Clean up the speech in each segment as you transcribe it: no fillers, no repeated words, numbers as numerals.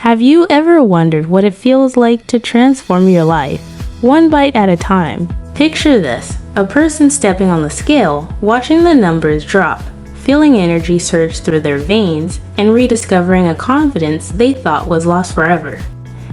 Have you ever wondered what it feels like to transform your life, one bite at a time? Picture this, a person stepping on the scale, watching the numbers drop, feeling energy surge through their veins, and rediscovering a confidence they thought was lost forever.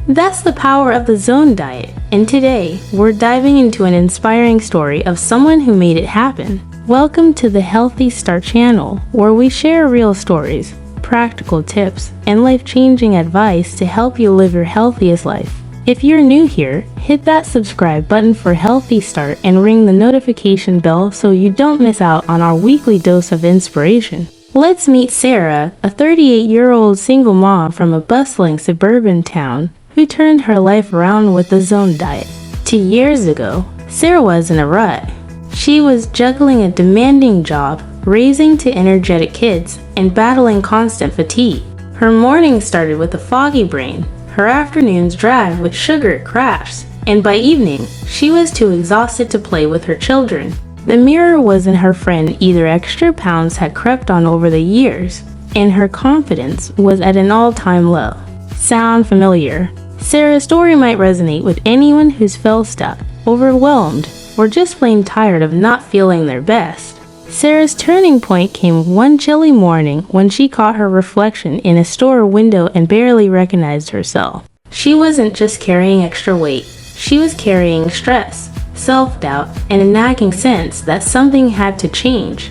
That's the power of the Zone Diet, and today, we're diving into an inspiring story of someone who made it happen. Welcome to the Healthy Start channel, where we share real stories, practical tips, and life-changing advice to help you live your healthiest life. If you're new here, hit that subscribe button for Healthy Start and ring the notification bell so you don't miss out on our weekly dose of inspiration. Let's meet Sarah, a 38-year-old single mom from a bustling suburban town who turned her life around with the Zone Diet. 2 years ago, Sarah was in a rut. She was juggling a demanding job, raising two energetic kids, and battling constant fatigue. Her mornings started with a foggy brain, her afternoons dragged with sugar crafts, and by evening, she was too exhausted to play with her children. The mirror wasn't her friend either. Extra pounds had crept on over the years, and her confidence was at an all-time low. Sound familiar? Sarah's story might resonate with anyone who's felt stuck, overwhelmed, or just plain tired of not feeling their best. Sarah's turning point came one chilly morning when she caught her reflection in a store window and barely recognized herself. She wasn't just carrying extra weight, she was carrying stress, self-doubt, and a nagging sense that something had to change.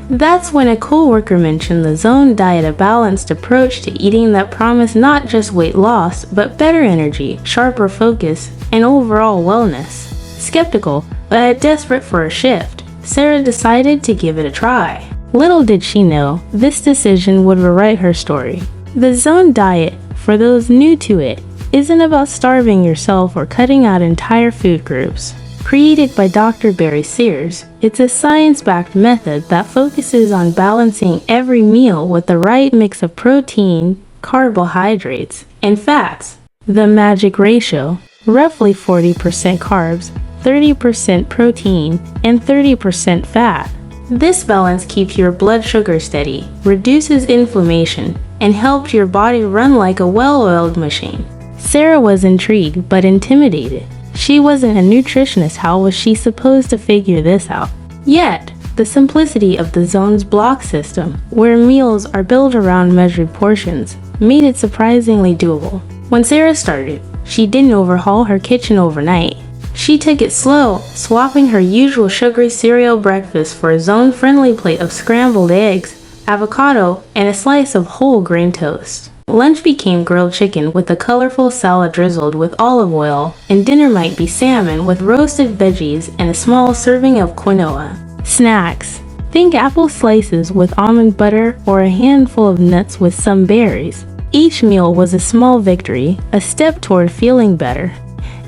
That's when a coworker mentioned the Zone Diet, a balanced approach to eating that promised not just weight loss, but better energy, sharper focus, and overall wellness. Skeptical, but desperate for a shift, Sarah decided to give it a try. Little did she know, this decision would rewrite her story. The Zone Diet, for those new to it, isn't about starving yourself or cutting out entire food groups. Created by Dr. Barry Sears, it's a science-backed method that focuses on balancing every meal with the right mix of protein, carbohydrates, and fats. The magic ratio, roughly 40% carbs, 30% protein, and 30% fat. This balance keeps your blood sugar steady, reduces inflammation, and helps your body run like a well-oiled machine. Sarah was intrigued but intimidated. She wasn't a nutritionist. How was she supposed to figure this out? Yet, the simplicity of the Zone's block system, where meals are built around measured portions, made it surprisingly doable. When Sarah started, she didn't overhaul her kitchen overnight. She took it slow, swapping her usual sugary cereal breakfast for a Zone-friendly plate of scrambled eggs, avocado, and a slice of whole grain toast. Lunch became grilled chicken with a colorful salad drizzled with olive oil, and dinner might be salmon with roasted veggies and a small serving of quinoa. Snacks. Think apple slices with almond butter or a handful of nuts with some berries. Each meal was a small victory, a step toward feeling better.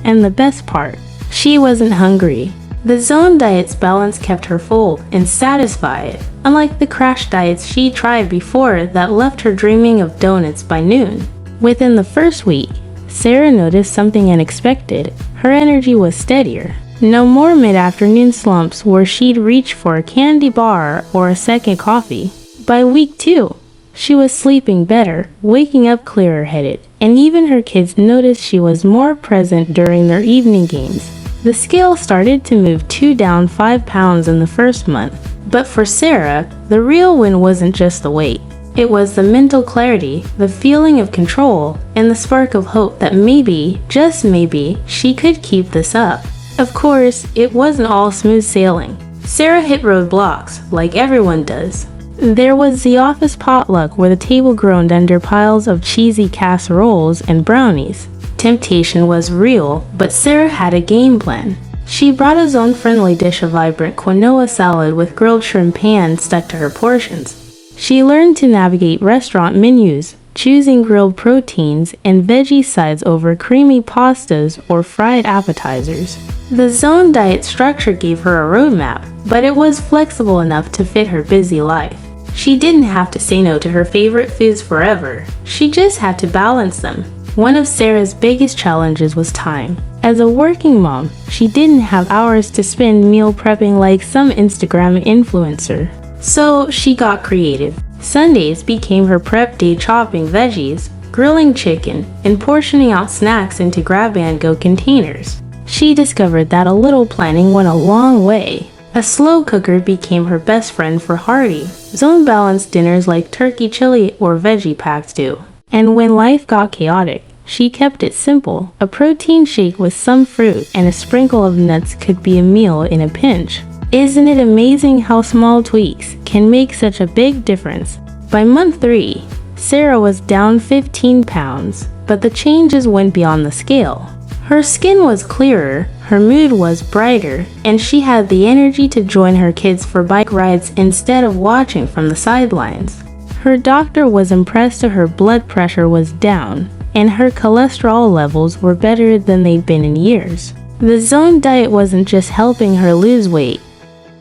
And the best part, she wasn't hungry. The Zone Diet's balance kept her full and satisfied, unlike the crash diets she tried before that left her dreaming of donuts by noon. Within the first week, Sarah noticed something unexpected. Her energy was steadier. No more mid-afternoon slumps where she'd reach for a candy bar or a second coffee. By week 2, she was sleeping better, waking up clearer-headed, and even her kids noticed she was more present during their evening games. The scale started to move down 5 pounds in the first month. But for Sarah, the real win wasn't just the weight. It was the mental clarity, the feeling of control, and the spark of hope that maybe, just maybe, she could keep this up. Of course, it wasn't all smooth sailing. Sarah hit roadblocks, like everyone does. There was the office potluck where the table groaned under piles of cheesy casseroles and brownies. Temptation was real, but Sarah had a game plan. She brought a Zone-friendly dish of vibrant quinoa salad with grilled shrimp pan stuck to her portions. She learned to navigate restaurant menus, choosing grilled proteins and veggie sides over creamy pastas or fried appetizers. The Zone Diet structure gave her a roadmap, but it was flexible enough to fit her busy life. She didn't have to say no to her favorite foods forever. She just had to balance them. One of Sarah's biggest challenges was time. As a working mom, she didn't have hours to spend meal prepping like some Instagram influencer. So she got creative. Sundays became her prep day, chopping veggies, grilling chicken, and portioning out snacks into grab-and-go containers. She discovered that a little planning went a long way. A slow cooker became her best friend for hearty, zone-balanced dinners like turkey chili or veggie packs do. And when life got chaotic, she kept it simple. A protein shake with some fruit and a sprinkle of nuts could be a meal in a pinch. Isn't it amazing how small tweaks can make such a big difference? By month 3, Sarah was down 15 pounds, but the changes went beyond the scale. Her skin was clearer, her mood was brighter, and she had the energy to join her kids for bike rides instead of watching from the sidelines. Her doctor was impressed that her blood pressure was down, and her cholesterol levels were better than they'd been in years. The Zone diet wasn't just helping her lose weight,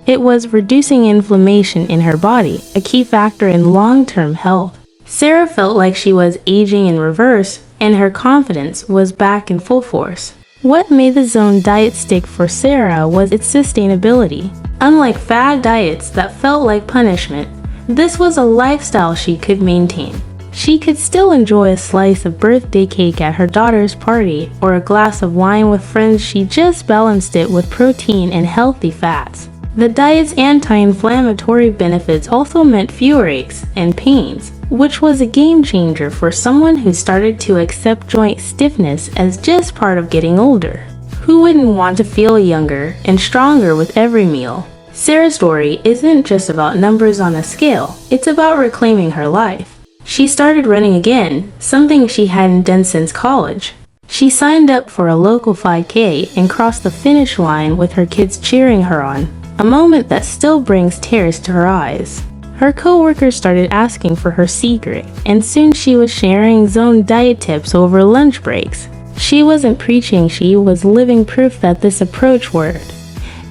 it was reducing inflammation in her body, a key factor in long-term health. Sarah felt like she was aging in reverse, and her confidence was back in full force. What made the Zone diet stick for Sarah was its sustainability. Unlike fad diets that felt like punishment, this was a lifestyle she could maintain. She could still enjoy a slice of birthday cake at her daughter's party or a glass of wine with friends. She just balanced it with protein and healthy fats. The diet's anti-inflammatory benefits also meant fewer aches and pains, which was a game changer for someone who started to accept joint stiffness as just part of getting older. Who wouldn't want to feel younger and stronger with every meal? Sarah's story isn't just about numbers on a scale, it's about reclaiming her life. She started running again, something she hadn't done since college. She signed up for a local 5K and crossed the finish line with her kids cheering her on, a moment that still brings tears to her eyes. Her coworkers started asking for her secret, and soon she was sharing Zone diet tips over lunch breaks. She wasn't preaching, she was living proof that this approach worked.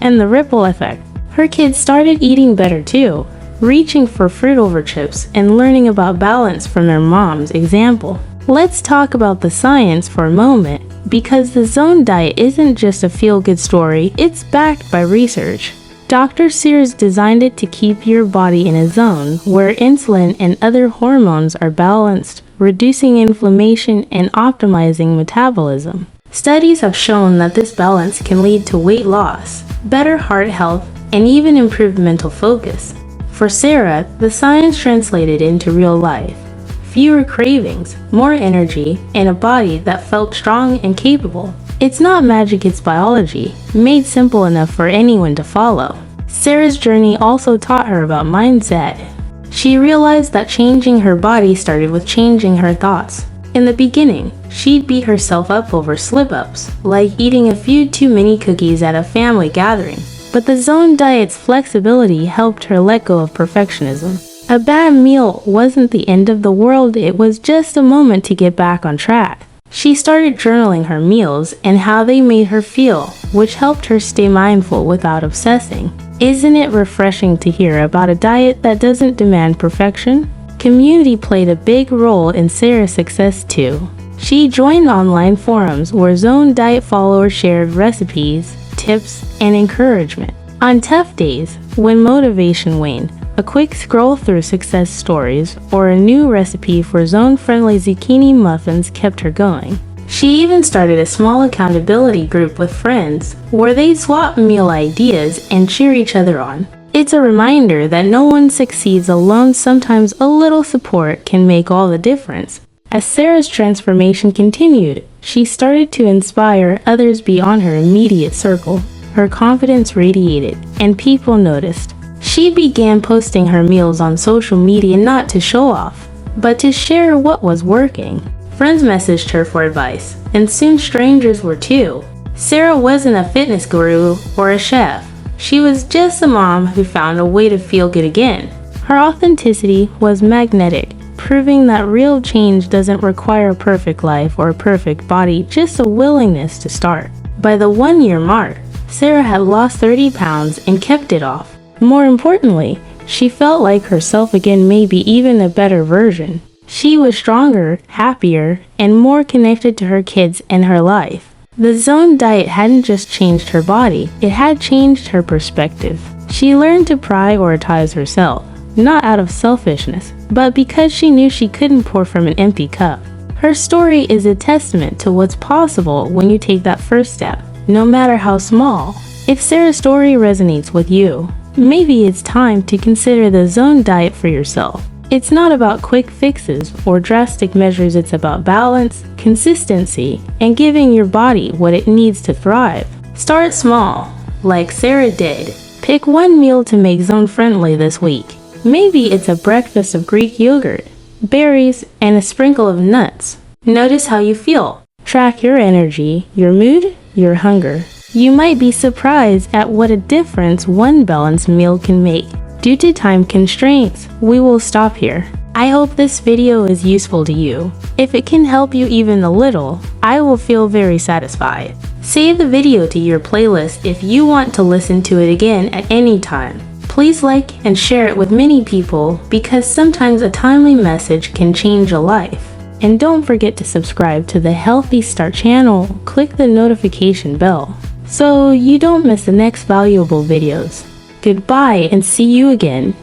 And the ripple effect. Her kids started eating better too, reaching for fruit over chips and learning about balance from their mom's example. Let's talk about the science for a moment, because the Zone diet isn't just a feel-good story, it's backed by research. Dr. Sears designed it to keep your body in a zone where insulin and other hormones are balanced, reducing inflammation and optimizing metabolism. Studies have shown that this balance can lead to weight loss, better heart health, and even improved mental focus. For Sarah, the science translated into real life. Fewer cravings, more energy, and a body that felt strong and capable. It's not magic, it's biology, made simple enough for anyone to follow. Sarah's journey also taught her about mindset. She realized that changing her body started with changing her thoughts. In the beginning, she'd beat herself up over slip-ups, like eating a few too many cookies at a family gathering. But the Zone diet's flexibility helped her let go of perfectionism. A bad meal wasn't the end of the world, it was just a moment to get back on track. She started journaling her meals and how they made her feel, which helped her stay mindful without obsessing. Isn't it refreshing to hear about a diet that doesn't demand perfection? Community played a big role in Sarah's success too. She joined online forums where Zone diet followers shared recipes, tips, and encouragement. On tough days, when motivation waned, a quick scroll through success stories or a new recipe for Zone-friendly zucchini muffins kept her going. She even started a small accountability group with friends where they'd swap meal ideas and cheer each other on. It's a reminder that no one succeeds alone. Sometimes a little support can make all the difference. As Sarah's transformation continued, she started to inspire others beyond her immediate circle. Her confidence radiated, and people noticed. She began posting her meals on social media not to show off, but to share what was working. Friends messaged her for advice, and soon strangers were too. Sarah wasn't a fitness guru or a chef. She was just a mom who found a way to feel good again. Her authenticity was magnetic, proving that real change doesn't require a perfect life or a perfect body, just a willingness to start. By the 1-year mark, Sarah had lost 30 pounds and kept it off. More importantly, she felt like herself again, maybe even a better version. She was stronger, happier, and more connected to her kids and her life. The Zone diet hadn't just changed her body, it had changed her perspective. She learned to prioritize herself, not out of selfishness, but because she knew she couldn't pour from an empty cup. Her story is a testament to what's possible when you take that first step, no matter how small. If Sarah's story resonates with you, maybe it's time to consider the Zone diet for yourself. It's not about quick fixes or drastic measures, it's about balance, consistency, and giving your body what it needs to thrive. Start small, like Sarah did. Pick one meal to make Zone friendly this week. Maybe it's a breakfast of Greek yogurt, berries, and a sprinkle of nuts. Notice how you feel. Track your energy, your mood, your hunger. You might be surprised at what a difference one balanced meal can make. Due to time constraints, we will stop here. I hope this video is useful to you. If it can help you even a little, I will feel very satisfied. Save the video to your playlist if you want to listen to it again at any time. Please like and share it with many people because sometimes a timely message can change a life. And don't forget to subscribe to the Healthy Start channel. Click the notification bell so you don't miss the next valuable videos. Goodbye and see you again.